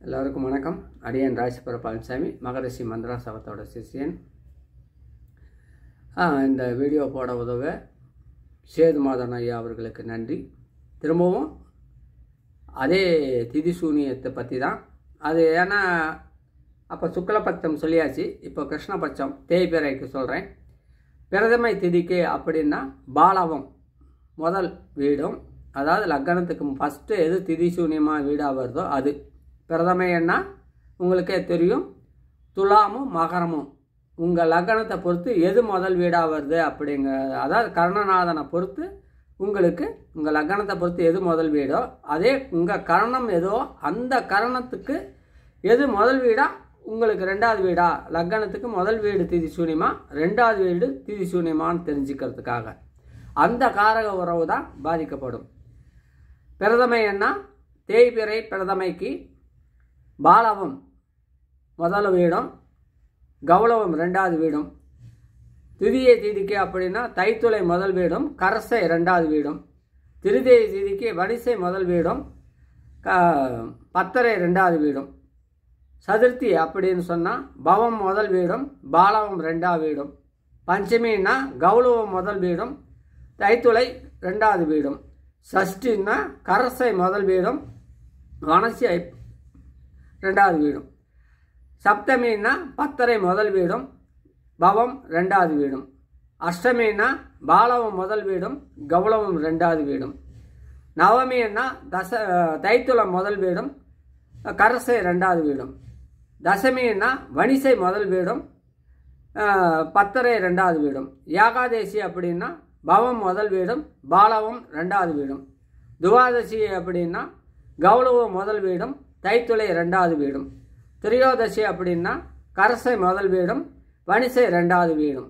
எல்லோருக்கும் வணக்கம். அடியன் ராசிபுர பழனிசாமி, மகரிஷி மந்திரா சபத்தோட சிஷியன். இந்த வீடியோ போட உதவ சேதுமாதன் ஐயா அவர்களுக்கு நன்றி. திரும்பவும் அதே திதி சூனியத்தை பற்றி தான். அது ஏன்னா அப்போ சுக்லபட்சம் சொல்லியாச்சு, இப்போ கிருஷ்ணபட்சம் தேய்பிறைக்கு சொல்கிறேன். பிரதமை திதிக்கு அப்படின்னா பாலவம் முதல் வீடும், அதாவது லக்னத்துக்கு ஃபஸ்ட்டு எது திதி சூன்யமாக வீடாக வருதோ அது பிரதமைன்னா உங்களுக்கே தெரியும். துலாமும் மகரமும் உங்கள் லக்னத்தை பொறுத்து எது முதல் வீடாக வருது அப்படிங்க, அதாவது கர்ணநாதனை பொறுத்து உங்களுக்கு உங்கள் லக்னத்தை பொறுத்து எது முதல் வீடோ அதே உங்கள் கரணம் ஏதோ அந்த கரணத்துக்கு எது முதல் வீடாக உங்களுக்கு ரெண்டாவது வீடா, லக்னத்துக்கு முதல் வீடு திதி சூன்யமா ரெண்டாவது வீடு திதி சூன்யமான்னு தெரிஞ்சுக்கிறதுக்காக அந்த காரக உறவு தான் பாதிக்கப்படும். பிரதமை என்ன, தேய்பிறை பிரதமைக்கு பாலவம் முதல் வீடும் கௌளவம் ரெண்டாவது வீடும். திதியை திதிக்கு அப்படின்னா தைத்துளை முதல் வீடும் கரசை ரெண்டாவது வீடும். திருதியை திதிக்கு வணிசை முதல் வீடும் பத்தரை ரெண்டாவது வீடும். சதுர்த்தி அப்படின்னு சொன்னால் பவம் முதல் வீடும் பாலவம் ரெண்டாவது வீடும். பஞ்சமின்னா கௌளவம் முதல் வீடும் தைத்துளை ரெண்டாவது வீடும். சஷ்டின்னா கரசை முதல் வீடும் வனசை ரெண்டாவது வீடும். சப்தமின்னா பத்தரை முதல் வீடும் பவம் ரெண்டாவது வீடும். அஷ்டமின்னா பாலவம் முதல் வீடும் கௌளவம் ரெண்டாவது வீடும். நவமின்னா தைத்துளம் முதல் வீடும் கரசை ரெண்டாவது வீடும். தசமின்னா வணிசை முதல் வீடும் பத்தரை ரெண்டாவது வீடும். ஏகாதேசி அப்படின்னா பவம் முதல் வீடும் பாலவம் ரெண்டாவது வீடும். துவாதசி அப்படின்னா கௌளவம் முதல் வீடும் தைத்துளை ரெண்டாவது வீடும். திரையோதசி அப்படின்னா கரசை முதல் வீடும் வணிசை ரெண்டாவது வீடும்.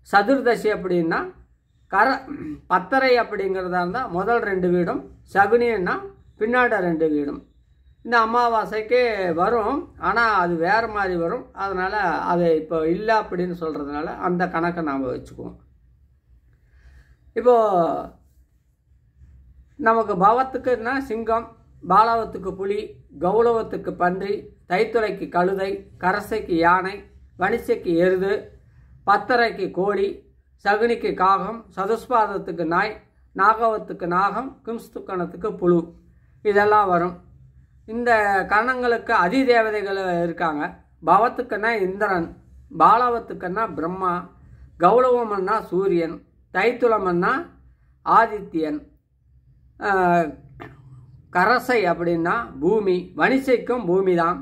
சதுர்தசி அப்படின்னா பத்தரை அப்படிங்கிறதா இருந்தால் முதல் ரெண்டு வீடும், சகுனின்னா பின்னாடி ரெண்டு வீடும். இந்த அமாவாசைக்கு வரும், ஆனால் அது வேறு மாதிரி வரும். அதனால் அது இப்போ இல்லை அப்படின்னு சொல்கிறதுனால அந்த கணக்கை நாம் வச்சுக்குவோம். இப்போது நமக்கு பவத்துக்குன்னா சிங்கம், பாலவத்துக்கு புலி, கௌளவத்துக்கு பன்றி, தைத்துளைக்கு கழுதை, கரசைக்கு யானை, வணிசைக்கு எருது, பத்தரைக்கு கோழி, சகுனிக்கு காகம், சதுஸ்பாதத்துக்கு நாய், நாகவத்துக்கு நாகம், கிம்ஸ்துக்கணத்துக்கு புழு, இதெல்லாம் வரும். இந்த கரணங்களுக்கு அதிதேவதைகள் இருக்காங்க. பவத்துக்குன்னா இந்திரன், பாலவத்துக்குன்னா பிரம்மா, கௌளவம்னா சூரியன், தைத்துளம்னா ஆதித்யன், கரசை அப்படின்னா பூமி, வணிசைக்கும் பூமி தான்,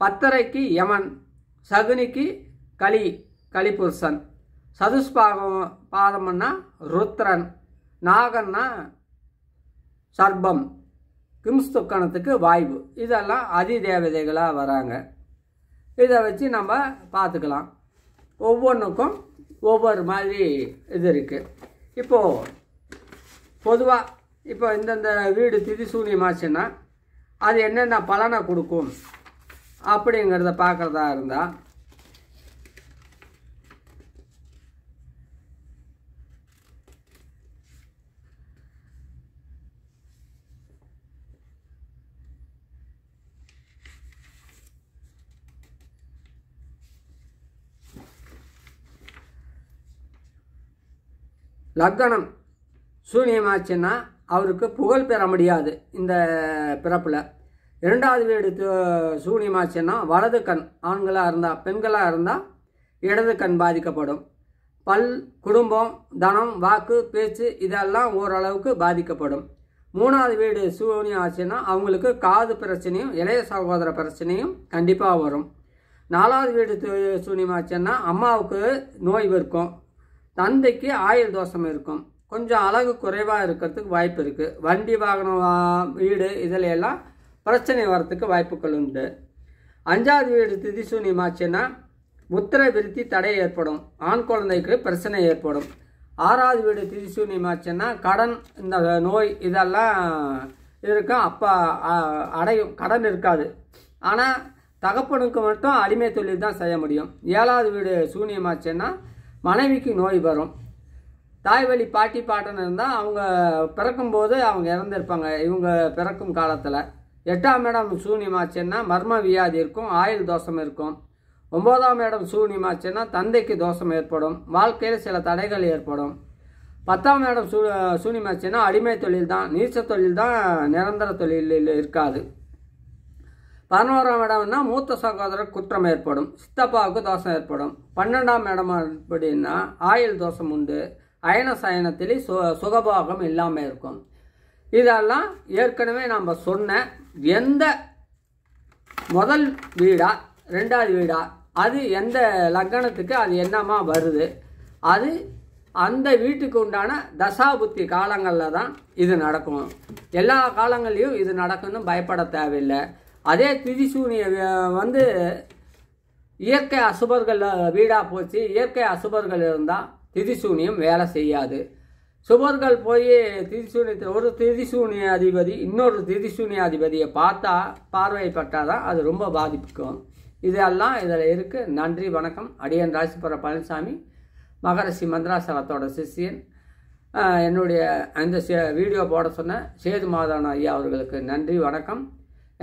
பத்தரைக்கு யமன், சகுனிக்கு கலிபுருஷன், பாதம்னா ருத்ரன், நாகன்னா சர்பம், கிம்ஸ்துக்கணத்துக்கு வாய்வு. இதெல்லாம் அதிதேவதைகளாக வராங்க. இதை வச்சு நம்ம பார்த்துக்கலாம். ஒவ்வொன்றுக்கும் ஒவ்வொரு மாதிரி இது இருக்குது. இப்போது பொதுவாக இப்போ இந்தந்த வீடு திதி சூன்யமாச்சுன்னா அது என்னென்ன பலனை கொடுக்கும் அப்படிங்கிறத பார்க்குறதா இருந்தால், லக்னம் சூன்யமாச்சுன்னா அவருக்கு புகழ் பெற முடியாது இந்த பிறப்பில். இரண்டாவது வீடு சூன்யமாச்சுன்னா வலது கண் ஆண்களாக இருந்தால், பெண்களாக இருந்தால் இடது கண் பாதிக்கப்படும். பல், குடும்பம், தனம், வாக்கு, பேச்சு இதெல்லாம் ஓரளவுக்கு பாதிக்கப்படும். மூணாவது வீடு சூன்யம் ஆச்சுன்னா அவங்களுக்கு காது பிரச்சனையும் இளைய சகோதர பிரச்சனையும் கண்டிப்பாக வரும். நாலாவது வீடு சூன்யமாச்சுன்னா அம்மாவுக்கு நோய் இருக்கும், தந்தைக்கு ஆயுள் தோஷம் இருக்கும், கொஞ்சம் அழகு குறைவாக இருக்கிறதுக்கு வாய்ப்பு இருக்குது. வண்டி வாகனம் வீடு இதில் எல்லாம் பிரச்சனை வரத்துக்கு வாய்ப்புகள் உண்டு. அஞ்சாவது வீடு திதி சூன்யமாச்சுன்னா முத்திரை விருத்தி தடை ஏற்படும், ஆண் குழந்தைக்கு பிரச்சனை ஏற்படும். ஆறாவது வீடு திதி சூன்யமாச்சுன்னா கடன், இந்த நோய் இதெல்லாம் இருக்கும். அப்போ அடையும், கடன் இருக்காது. ஆனால் தகப்பனுக்கு மட்டும் அடிமை தொழில் தான் செய்ய முடியும். ஏழாவது வீடு சூன்யமாச்சுன்னா மனைவிக்கு நோய் வரும். தாய் வழி பாட்டி பாட்டன் இருந்தால் அவங்க பிறக்கும்போது அவங்க இறந்துருப்பாங்க. இவங்க பிறக்கும் காலத்தில் 8ஆம் இடம் சூனியமாச்சுன்னா மர்ம வியாதி இருக்கும், ஆயுள் தோஷம் இருக்கும். 9ஆம் இடம் சூனியமாச்சுன்னா தந்தைக்கு தோஷம் ஏற்படும், வாழ்க்கையில் சில தடைகள் ஏற்படும். 10ஆம் இடம் சூனியமாச்சுன்னா அடிமை தொழில் தான், நீச்ச தொழில் தான், நிரந்தர தொழில் இருக்காது. 11ஆம் இடம்னா மூத்த சகோதரர் குற்றம் ஏற்படும், சித்தப்பாவுக்கு தோஷம் ஏற்படும். 12ஆம் இடம் அப்படின்னா ஆயுள் தோஷம் உண்டு, அயன சயனத்தில் சுகபோகம் இல்லாமல் இருக்கும். இதெல்லாம் ஏற்கனவே நம்ம சொன்ன எந்த முதல் வீடா 2வது வீடா அது எந்த லக்னத்துக்கு அது என்னமா வருது, அது அந்த வீட்டுக்கு உண்டான தசாபுத்தி காலங்களில் தான் இது நடக்கும். எல்லா காலங்கள்லையும் இது நடக்குன்னு பயப்பட தேவையில்லை. அதே திதிசூனிய வந்து இயற்கை அசுபர்கள் வீடாக போச்சு, இயற்கை அசுபர்கள் இருந்தால் திதிசூனியம் வேலை செய்யாது. சுபர்கள் போய் திதிசூனியத்தில் ஒரு திதிசூனிய அதிபதி இன்னொரு திதிசூனிய அதிபதியை பார்வைப்பட்டால் தான் அது ரொம்ப பாதிப்புக்கும். இதெல்லாம் இதில் இருக்குது. நன்றி, வணக்கம். அடியன் ராசிபுர பழனிசாமி, மகரிஷி மந்திராசலத்தோட சிஷியன். என்னுடைய அந்த வீடியோ போட சொன்ன சேது மாதவன் ஐயா அவர்களுக்கு நன்றி, வணக்கம்.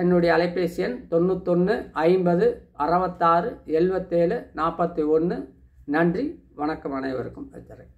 என்னுடைய அலைபேசி எண் 91 50 66 77 41. நன்றி, வணக்கம். அனைவருக்கும் வைத்தரேன்.